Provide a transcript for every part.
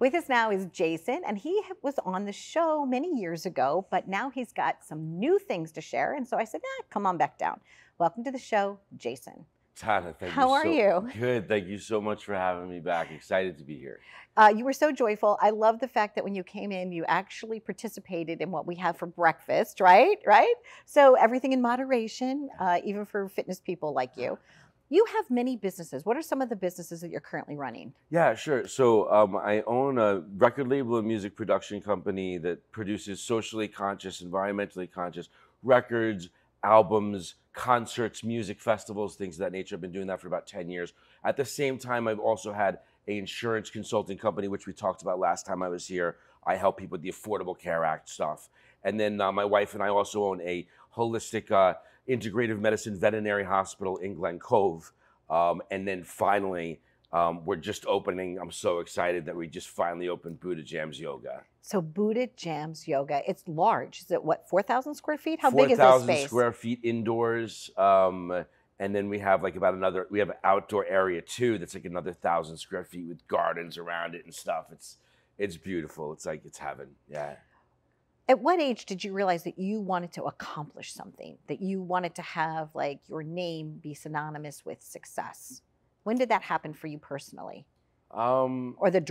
With us now is Jason, and he was on the show many years ago, but now he's got some new things to share. And so I said, come on back down. Welcome to the show, Jason. Donna, thank you. How are you? Good. Thank you so much for having me back. Excited to be here. You were so joyful. I love the fact that when you came in, you actually participated in what we have for breakfast, right? So everything in moderation, even for fitness people like you. You have many businesses. What are some of the businesses that you're currently running? Yeah, sure. So I own a record label and music production company that produces socially conscious, environmentally conscious records, albums, concerts, music festivals, things of that nature. I've been doing that for about 10 years. At the same time, I've also had an insurance consulting company, which we talked about last time I was here. I help people with the Affordable Care Act stuff. And then my wife and I also own a holistic integrative medicine veterinary hospital in Glen Cove. And then finally, we're just opening. I'm so excited that we just finally opened Buddha Jams Yoga. So Buddha Jams Yoga, it's large. Is it what, 4,000 square feet? How big is this space? 4,000 square feet indoors. And then we have like we have an outdoor area too that's like another 1,000 square feet with gardens around it and stuff. It's beautiful. It's like it's heaven. Yeah. At what age did you realize that you wanted to accomplish something, that you wanted to have like your name be synonymous with success? When did that happen for you personally? Or the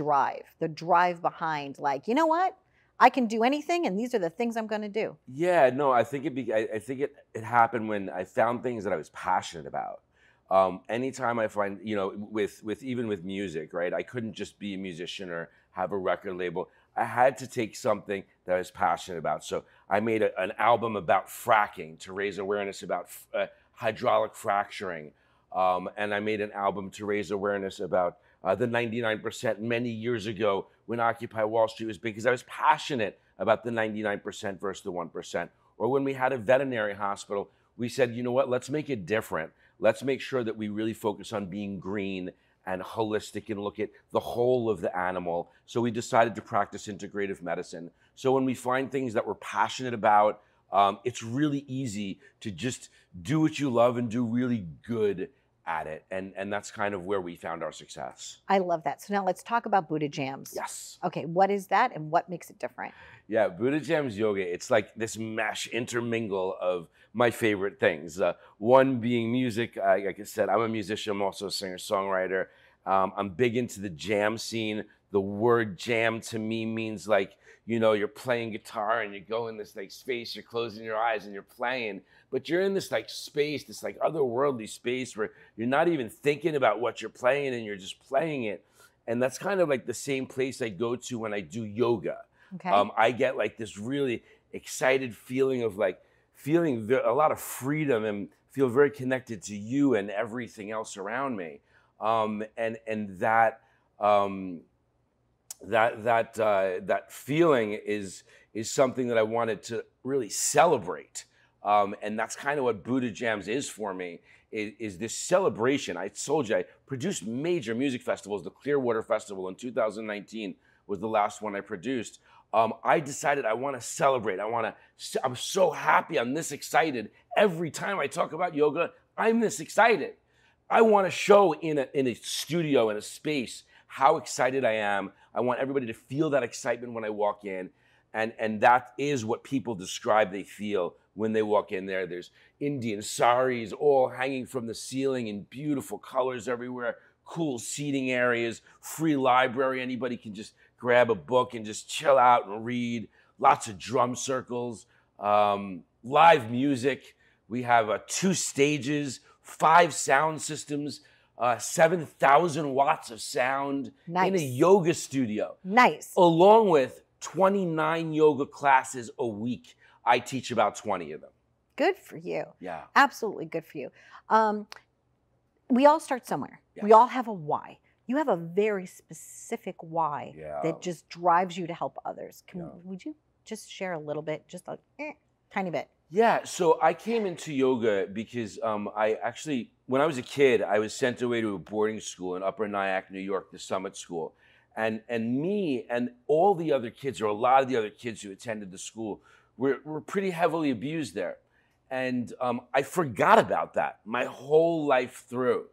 drive behind like, you know what? I can do anything and these are the things I'm going to do. Yeah, no, I think it happened when I found things that I was passionate about. Anytime I find, even with music, right? I couldn't just be a musician or have a record label. I had to take something that I was passionate about. So I made an album about fracking to raise awareness about hydraulic fracturing. And I made an album to raise awareness about the 99% many years ago when Occupy Wall Street was big, because I was passionate about the 99% versus the 1%. Or when we had a veterinary hospital, we said, you know what, let's make it different. Let's make sure that we really focus on being green and holistic and look at the whole of the animal. So we decided to practice integrative medicine. So when we find things that we're passionate about, it's really easy to just do what you love and do really good at it. And that's kind of where we found our success. I love that. So now let's talk about Buddha Jams. Yes. Okay, what is that and what makes it different? Yeah, Buddha Jams Yoga, it's like this mesh intermingle of my favorite things. One being music. Like I said, I'm a musician. I'm also a singer-songwriter. I'm big into the jam scene. The word jam to me means like, you're playing guitar and you go in this like space, you're closing your eyes and you're playing, but you're in this like space, this like otherworldly space where you're not even thinking about what you're playing and you're just playing it. And that's kind of like the same place I go to when I do yoga. Okay. I get like this really excited feeling of like feeling a lot of freedom and feel very connected to you and everything else around me. That feeling is something that I wanted to really celebrate. And that's kind of what Buddha Jams is for me, is this celebration. I told you, I produced major music festivals. The Clearwater Festival in 2019 was the last one I produced. I decided I want to celebrate. I'm so happy. I'm this excited. Every time I talk about yoga, I'm this excited. I want to show in a studio, in a space, how excited I am. I want everybody to feel that excitement when I walk in. And that is what people describe they feel when they walk in there. There's Indian saris all hanging from the ceiling in beautiful colors everywhere, cool seating areas, free library. Anybody can just grab a book and just chill out and read. Lots of drum circles, live music. We have 2 stages, 5 sound systems, 7,000 watts of sound. Nice. In a yoga studio. Nice. Along with 29 yoga classes a week. I teach about 20 of them. Good for you. Yeah. Absolutely good for you. We all start somewhere. Yes. We all have a why. You have a very specific why that just drives you to help others. Would you just share a little bit, just a tiny bit? Yeah, so I came into yoga because when I was a kid, I was sent away to a boarding school in Upper Nyack, New York, the Summit School. And me and all the other kids, or a lot of the other kids who attended the school, were pretty heavily abused there. And I forgot about that my whole life through.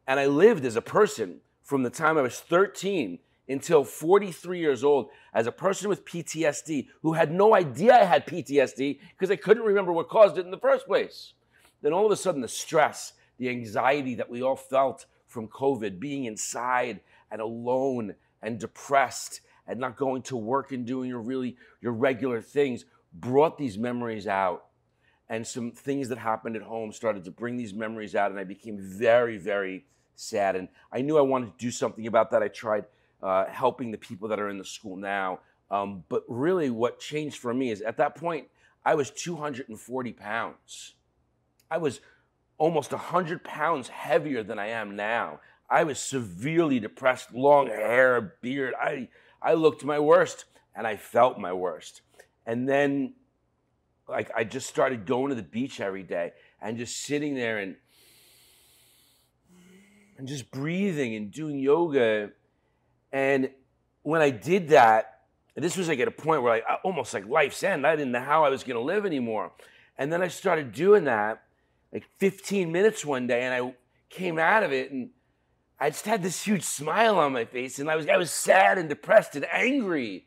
And I lived as a person from the time I was 13 until 43 years old as a person with PTSD who had no idea I had PTSD because I couldn't remember what caused it in the first place. Then all of a sudden the stress, the anxiety that we all felt from COVID, being inside and alone and depressed and not going to work and doing your regular things brought these memories out. And some things that happened at home started to bring these memories out, and I became very, very sad. And I knew I wanted to do something about that. I tried helping the people that are in the school now. But really what changed for me is at that point, I was 240 pounds. I was almost 100 pounds heavier than I am now. I was severely depressed, long hair, beard. I looked my worst, and I felt my worst. And then like I just started going to the beach every day and just sitting there and just breathing and doing yoga. And when I did that, this was like at a point where almost like life's end. I didn't know how I was going to live anymore. And then I started doing that like 15 minutes one day, and I came out of it and I just had this huge smile on my face, and I was sad and depressed and angry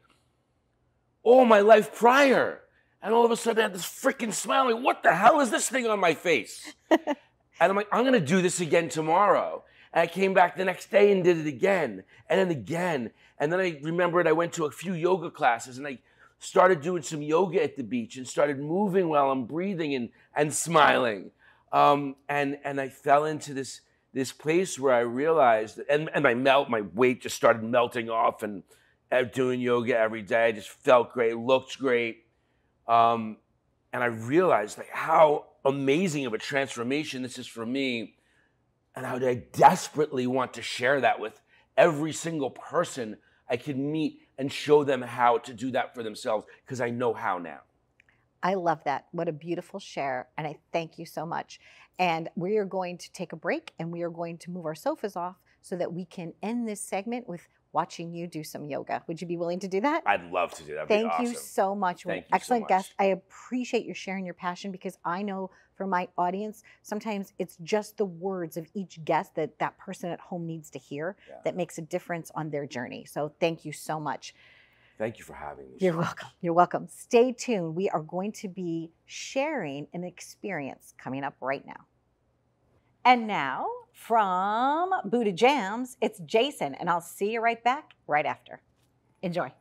all my life prior. And all of a sudden I had this freaking smile. I'm like, what the hell is this thing on my face? And I'm like, I'm going to do this again tomorrow. And I came back the next day and did it again. And then again. And then I remembered I went to a few yoga classes, and I started doing some yoga at the beach and started moving while I'm breathing and smiling. And I fell into this place where I realized, and my weight just started melting off, and doing yoga every day. I just felt great, looked great. And I realized like how amazing of a transformation this is for me, and how I desperately want to share that with every single person I can meet and show them how to do that for themselves, because I know how now. I love that. What a beautiful share. And I thank you so much. And we are going to take a break, and we are going to move our sofas off so that we can end this segment with watching you do some yoga. Would you be willing to do that? I'd love to do that. Thank you so much. Thank you excellent so much. guest. I appreciate you sharing your passion, because I know for my audience, sometimes it's just the words of each guest that that person at home needs to hear that makes a difference on their journey. So thank you so much. Thank you for having me. You're welcome. You're welcome. Stay tuned. We are going to be sharing an experience coming up right now. And now, from Buddha Jams, it's Jason, and I'll see you right back right after. Enjoy.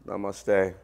Namaste.